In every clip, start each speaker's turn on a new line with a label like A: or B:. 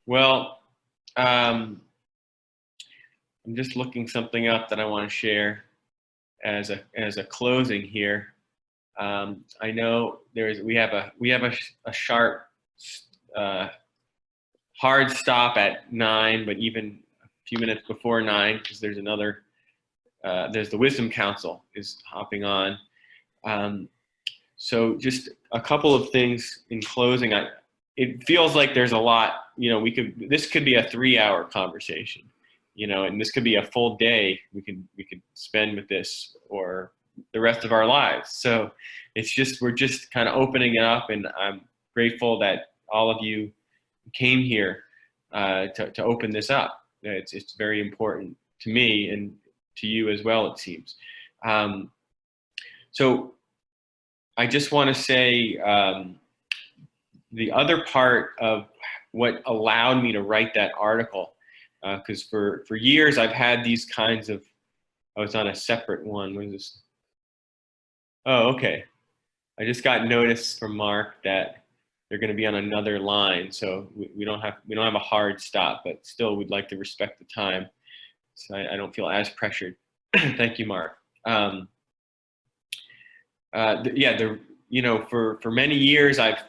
A: Well, I'm just looking something up that I want to share as a closing here. I know we have a sharp uh, hard stop at 9, but even a few minutes before 9, because there's the Wisdom Council is hopping on. So just a couple of things in closing. It feels like there's a lot. This could be a 3-hour conversation, and this could be a full day we could spend with this, or the rest of our lives. So we're just kind of opening it up, and I'm grateful that all of you came here to open this up. It's very important to me and to you as well, it seems. So I just want to say the other part of what allowed me to write that article, because for years I've had these kinds of, oh, it's on a separate one. What is this? Oh, okay. I just got notice from Mark that they're going to be on another line, so we don't have a hard stop, but still we'd like to respect the time, so I don't feel as pressured. Thank you, Mark. For many years I've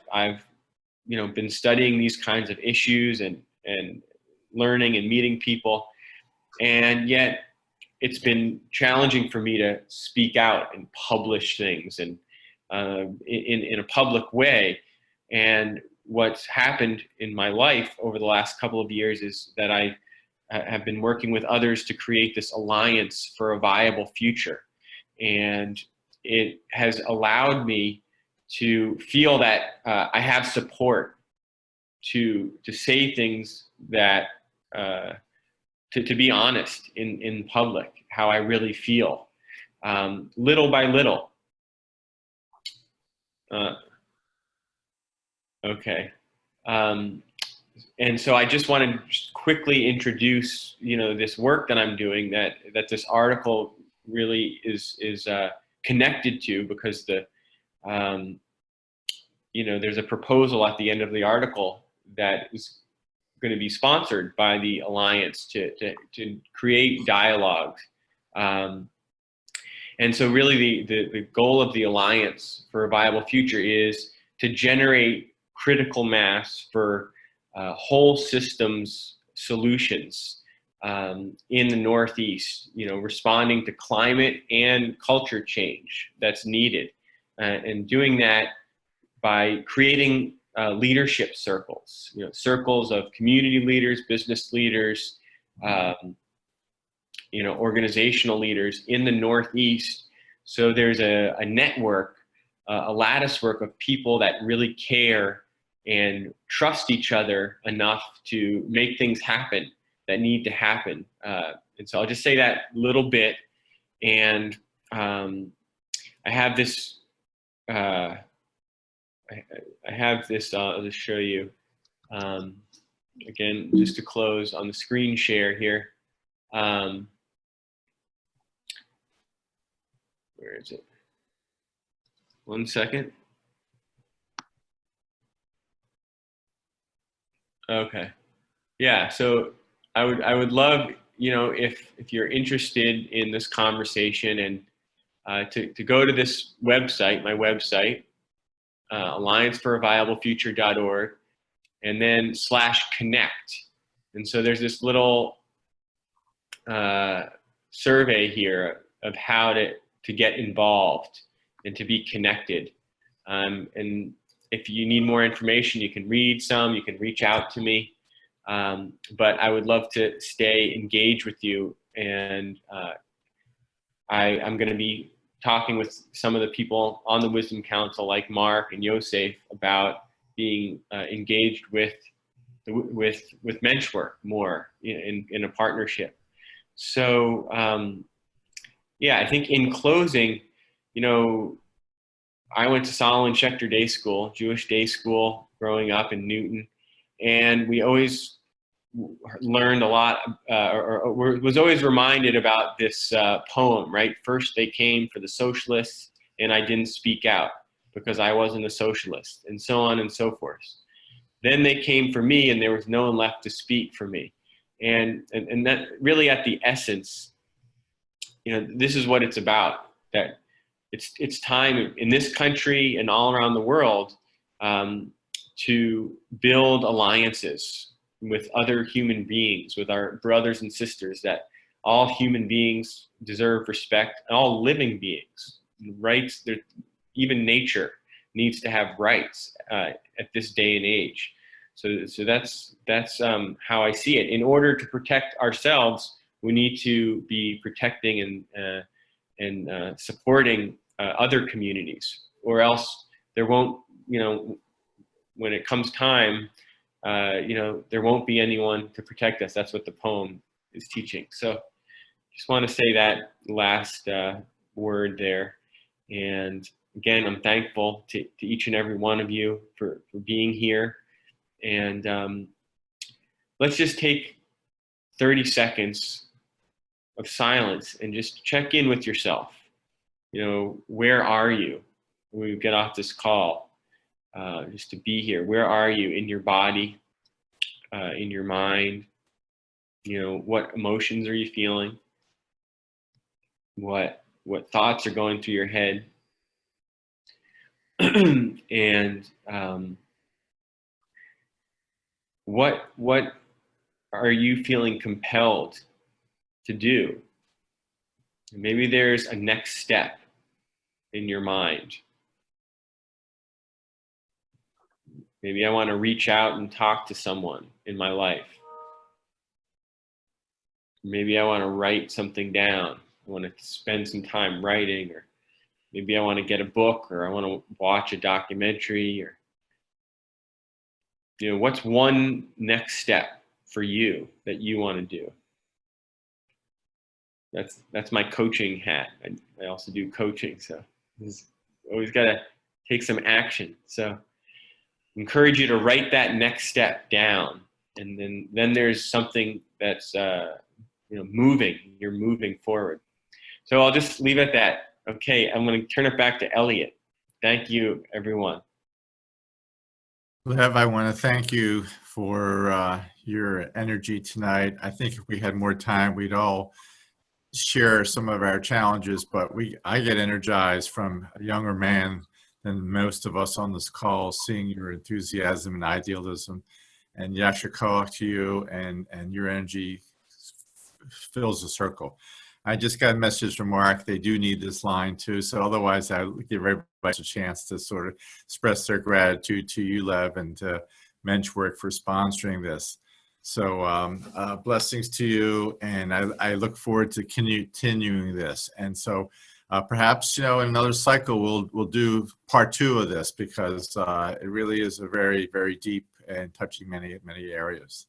A: been studying these kinds of issues and learning and meeting people, and yet it's been challenging for me to speak out and publish things and in a public way. And what's happened in my life over the last couple of years is that I have been working with others to create this alliance for a viable future. And it has allowed me to feel that I have support to say things that, to be honest in public, how I really feel, little by little. Okay. And so I just want to just quickly introduce, this work that I'm doing, that this article really is connected to, because there's a proposal at the end of the article that is going to be sponsored by the Alliance to create dialogue. And so really the goal of the Alliance for a Viable Future is to generate critical mass for whole systems solutions in the Northeast, responding to climate and culture change that's needed, and doing that by creating leadership circles, circles of community leaders, business leaders, organizational leaders in the Northeast. So there's a network, a lattice work of people that really care and trust each other enough to make things happen that need to happen. And so I'll just say that little bit. And I have this, I'll just show you. Again, just to close on the screen share here. Where is it? 1 second. Okay. Yeah. So I would love, if you're interested in this conversation, and to go to this website, my website, allianceforaviablefuture.org, and then /connect. And so there's this little survey here of how to get involved and to be connected. And if you need more information, you can read some, you can reach out to me. But I would love to stay engaged with you. And I'm going to be talking with some of the people on the Wisdom Council, like Mark and Yosef, about being engaged with Menschwork more in a partnership. So yeah, I think in closing, I went to Solomon Schechter Day School, Jewish day school, growing up in Newton, and we always learned a lot, was always reminded about this poem, right? First they came for the socialists, and I didn't speak out because I wasn't a socialist, and so on and so forth. then they came for me, and there was no one left to speak for me. And that really, at the essence, this is what it's about. That it's time in this country and all around the world to build alliances with other human beings, with our brothers and sisters, that all human beings deserve respect, all living beings, rights. Even nature needs to have rights at this day and age. So that's how I see it. In order to protect ourselves, we need to be protecting and supporting other communities, or else there won't, when it comes time, there won't be anyone to protect us. That's what the poem is teaching. So just want to say that last word there. And again, I'm thankful to each and every one of you for being here. And let's just take 30 seconds of silence and just check in with yourself. Where are you when we get off this call? Just to be here. Where are you in your body, in your mind? What emotions are you feeling? What thoughts are going through your head? And what are you feeling compelled to do? Maybe there's a next step in your mind. Maybe I want to reach out and talk to someone in my life. Maybe I want to write something down. I want to spend some time writing, or maybe I want to get a book, or I want to watch a documentary, or what's one next step for you that you want to do? That's my coaching hat. I also do coaching, so always got to take some action. So encourage you to write that next step down, and then there's something that's moving. You're moving forward. So I'll just leave it at that. Okay, I'm going to turn it back to Elliot. Thank you, everyone.
B: Lev, I want to thank you for your energy tonight. I think if we had more time, we'd all share some of our challenges, but I get energized from a younger man than most of us on this call, seeing your enthusiasm and idealism. And Yasha to you, and your energy fills the circle. I just got a message from Mark. They do need this line too. So otherwise, I'll give everybody a chance to sort of express their gratitude to you, Lev, and to Menschwork for sponsoring this. So blessings to you, and I look forward to continuing this. And so perhaps, in another cycle, we'll do part 2 of this, because it really is a very, very deep and touching many areas.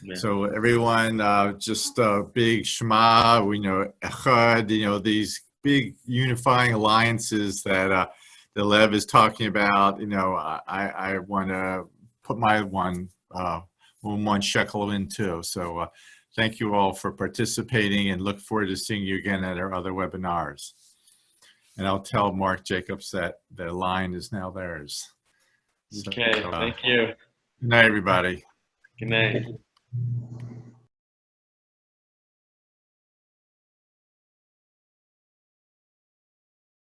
B: Yeah. So everyone, just a big Shema, Echad, these big unifying alliances that Lev is talking about. I want to put my one shekel in too. So thank you all for participating, and look forward to seeing you again at our other webinars. And I'll tell Mark Jacobs that the line is now theirs.
A: Okay, thank you.
B: Good night, everybody.
A: Good night.